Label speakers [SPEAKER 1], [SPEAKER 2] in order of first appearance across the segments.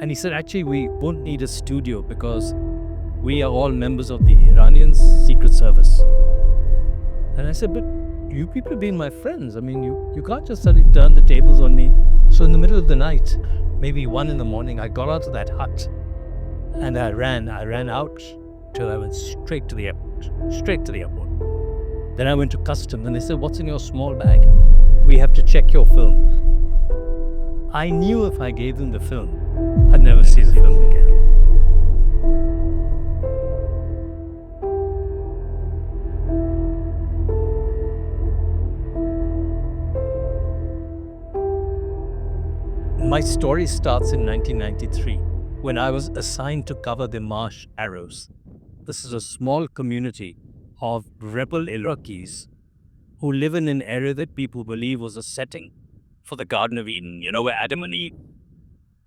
[SPEAKER 1] And he said, actually, we won't need a studio because we are all members of the Iranian Secret Service. And I said, but you people have been my friends. I mean, you can't just suddenly turn the tables on me. So in the middle of the night, maybe 1 in the morning, I got out of that hut and I ran out till I went straight to the airport. Then I went to customs and they said, what's in your small bag? We have to check your film. I knew if I gave them the film, I'd never see the film again. My story starts in 1993 when I was assigned to cover the Marsh Arabs. This is a small community of rebel Iraqis who live in an area that people believe was a setting for the Garden of Eden, where Adam and Eve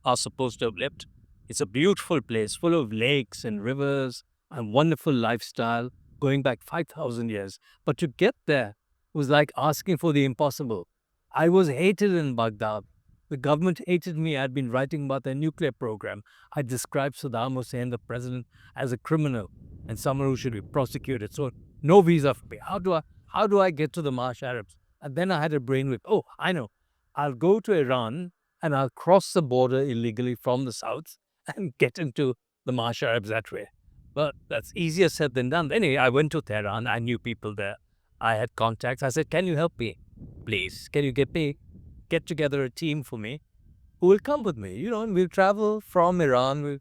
[SPEAKER 1] are supposed to have lived. It's a beautiful place full of lakes and rivers and wonderful lifestyle going back 5,000 years. But to get there was like asking for the impossible. I was hated in Baghdad. The government hated me. I'd been writing about their nuclear program. I described Saddam Hussein, the president, as a criminal and someone who should be prosecuted. So no visa for me. How do I get to the Marsh Arabs? And then I had a brainwave. Oh, I know. I'll go to Iran and I'll cross the border illegally from the south and get into the Marsh Arabs that way. But that's easier said than done. Anyway, I went to Tehran. I knew people there. I had contacts. I said, can you help me? Please, can you get together a team for me who will come with me, and we'll travel from Iran. We'll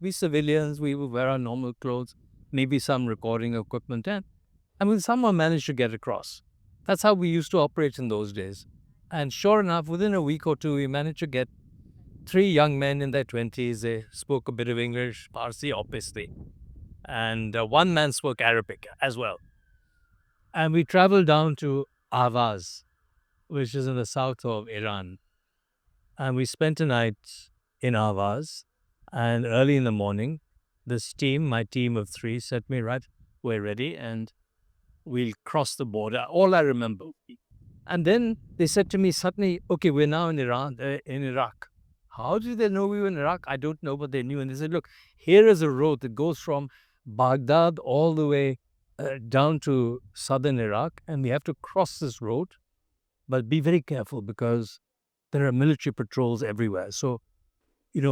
[SPEAKER 1] be civilians. We will wear our normal clothes, maybe some recording equipment, and we'll somehow manage to get across. That's how we used to operate in those days. And sure enough, within a week or two, we managed to get 3 young men in their 20s. They spoke a bit of English, Parsi, obviously. And one man spoke Arabic as well. And we traveled down to Ahvaz, which is in the south of Iran. And we spent a night in Ahvaz. And early in the morning, this team, my team of 3, said to me, right, we're ready and we'll cross the border. All I remember. And then they said to me suddenly, okay, we're now in Iraq. How did they know we were in Iraq? I don't know, but they knew. And they said, look, here is a road that goes from Baghdad all the way down to southern Iraq. And we have to cross this road. But be very careful because there are military patrols everywhere. So,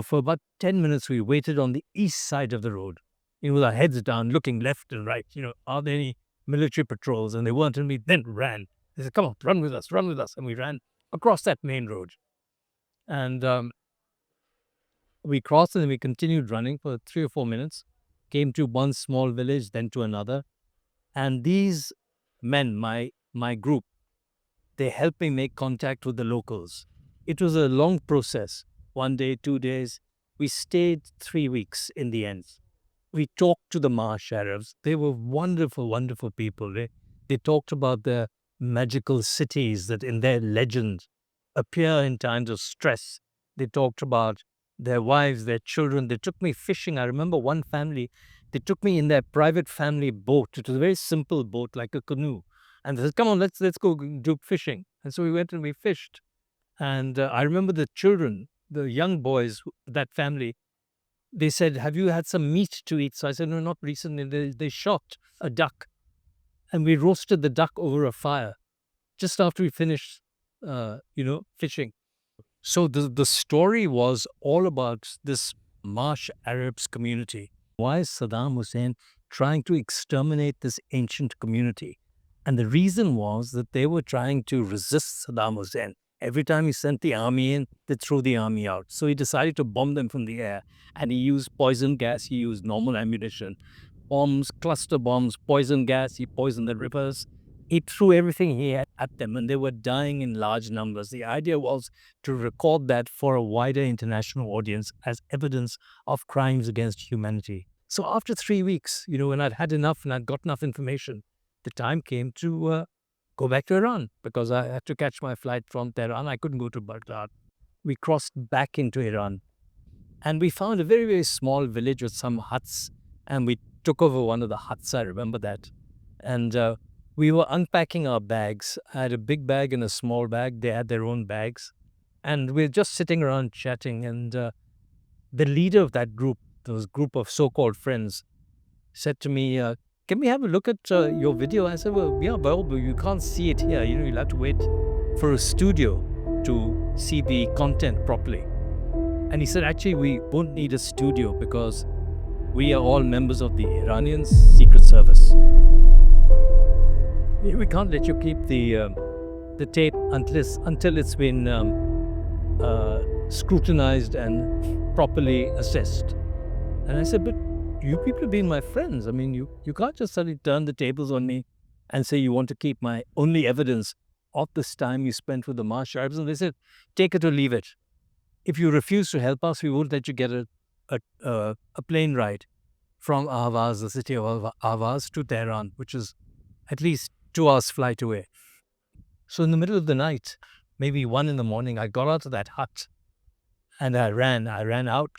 [SPEAKER 1] for about 10 minutes, we waited on the east side of the road, with our heads down, looking left and right. Are there any military patrols? And they weren't, and we then ran. They said, come on, run with us. And we ran across that main road. And we crossed and we continued running for 3 or 4 minutes, came to one small village, then to another. And these men, my group, they helped me make contact with the locals. It was a long process. 1 day, 2 days. We stayed 3 weeks in the end. We talked to the Marsh Arabs. They were wonderful, wonderful people. They talked about the magical cities that in their legend appear in times of stress. They talked about their wives, their children. They took me fishing. I remember one family, they took me in their private family boat. It was a very simple boat, like a canoe. And they said, come on, let's go do fishing. And so we went and we fished. And I remember the children, the young boys, that family, they said, have you had some meat to eat? So I said, no, not recently. They shot a duck. And we roasted the duck over a fire just after we finished, fishing. So the story was all about this Marsh Arabs community. Why is Saddam Hussein trying to exterminate this ancient community? And the reason was that they were trying to resist Saddam Hussein. Every time he sent the army in, they threw the army out. So he decided to bomb them from the air. And he used poison gas, he used normal ammunition, bombs, cluster bombs, poison gas, he poisoned the rivers. He threw everything he had at them and they were dying in large numbers. The idea was to record that for a wider international audience as evidence of crimes against humanity. So after 3 weeks, when I'd had enough and I'd got enough information, the time came to go back to Iran because I had to catch my flight from Tehran. I couldn't go to Baghdad. We crossed back into Iran and we found a very, very small village with some huts and we took over one of the huts. I remember that. And we were unpacking our bags. I had a big bag and a small bag. They had their own bags. And we were just sitting around chatting. And the leader of that group, those group of so-called friends, said to me, can we have a look at your video? I said, well, yeah, but you can't see it here. You'll have to wait for a studio to see the content properly. And he said, actually, we won't need a studio because we are all members of the Iranian Secret Service. We can't let you keep the tape until it's been scrutinized and properly assessed. And I said, but you people have been my friends. I mean, you can't just suddenly turn the tables on me and say you want to keep my only evidence of this time you spent with the Marsh Arabs. And they said, take it or leave it. If you refuse to help us, we won't let you get a plane ride from Ahvaz, the city of Ahvaz, to Tehran, which is at least 2 hours flight away. So in the middle of the night, maybe 1 a.m, I got out of that hut and I ran out.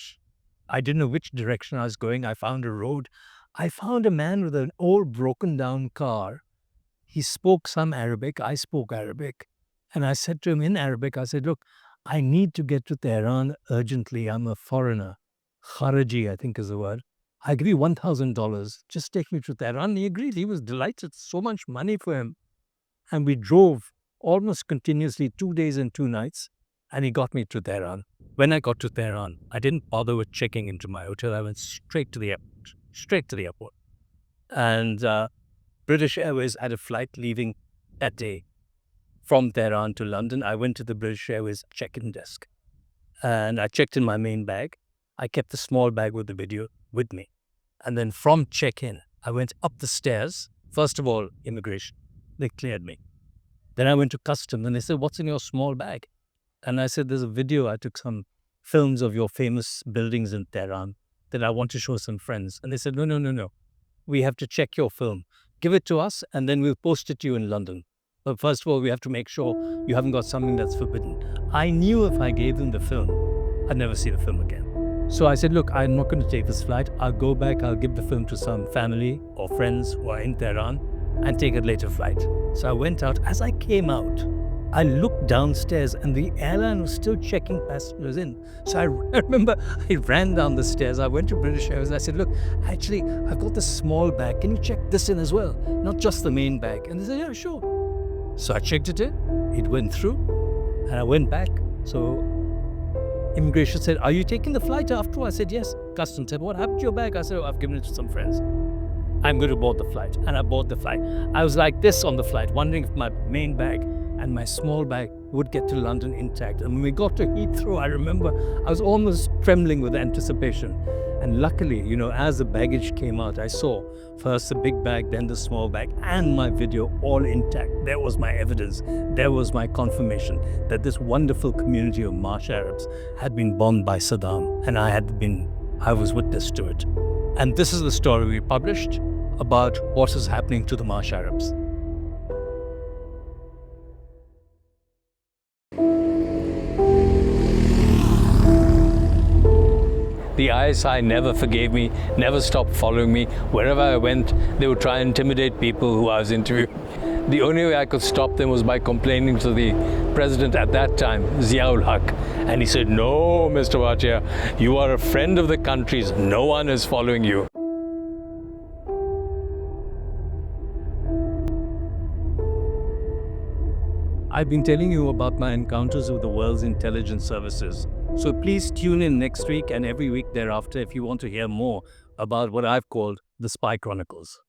[SPEAKER 1] I didn't know which direction I was going. I found a road. I found a man with an old broken down car. He spoke some Arabic. I spoke Arabic. And I said to him in Arabic, I said, look, I need to get to Tehran urgently. I'm a foreigner. Kharaji, I think is the word. I give you $1,000. Just take me to Tehran. And he agreed. He was delighted. So much money for him. And we drove almost continuously 2 days and 2 nights. And he got me to Tehran. When I got to Tehran, I didn't bother with checking into my hotel. I went straight to the airport. And British Airways had a flight leaving that day from Tehran to London. I went to the British Airways check-in desk. And I checked in my main bag. I kept the small bag with the video with me. And then from check-in, I went up the stairs. First of all, immigration. They cleared me. Then I went to customs and they said, what's in your small bag? And I said, there's a video. I took some films of your famous buildings in Tehran that I want to show some friends. And they said, no. We have to check your film. Give it to us and then we'll post it to you in London. But first of all, we have to make sure you haven't got something that's forbidden. I knew if I gave them the film, I'd never see the film again. So I said, look, I'm not going to take this flight. I'll go back. I'll give the film to some family or friends who are in Tehran and take a later flight. So I went out. As I came out, I looked downstairs and the airline was still checking passengers in. So I remember I ran down the stairs. I went to British Airways and I said, look, actually, I've got this small bag. Can you check this in as well? Not just the main bag. And they said, yeah, sure. So I checked it in. It went through. And I went back. So immigration said, are you taking the flight after? I said, yes. Customs said, what happened to your bag? I said, oh, I've given it to some friends. I'm going to board the flight. And I boarded the flight. I was like this on the flight, wondering if my main bag and my small bag would get to London intact. And when we got to Heathrow, I remember I was almost trembling with anticipation. And luckily, as the baggage came out, I saw first the big bag, then the small bag, and my video all intact. There was my evidence. There was my confirmation that this wonderful community of Marsh Arabs had been bombed by Saddam, and I was witness to it. And this is the story we published about what is happening to the Marsh Arabs. The ISI never forgave me, never stopped following me. Wherever I went, they would try and intimidate people who I was interviewing. The only way I could stop them was by complaining to the president at that time, Ziaul Haq. And he said, no, Mr. Bhatia, you are a friend of the country's. No one is following you. I've been telling you about my encounters with the world's intelligence services. So please tune in next week and every week thereafter if you want to hear more about what I've called the Spy Chronicles.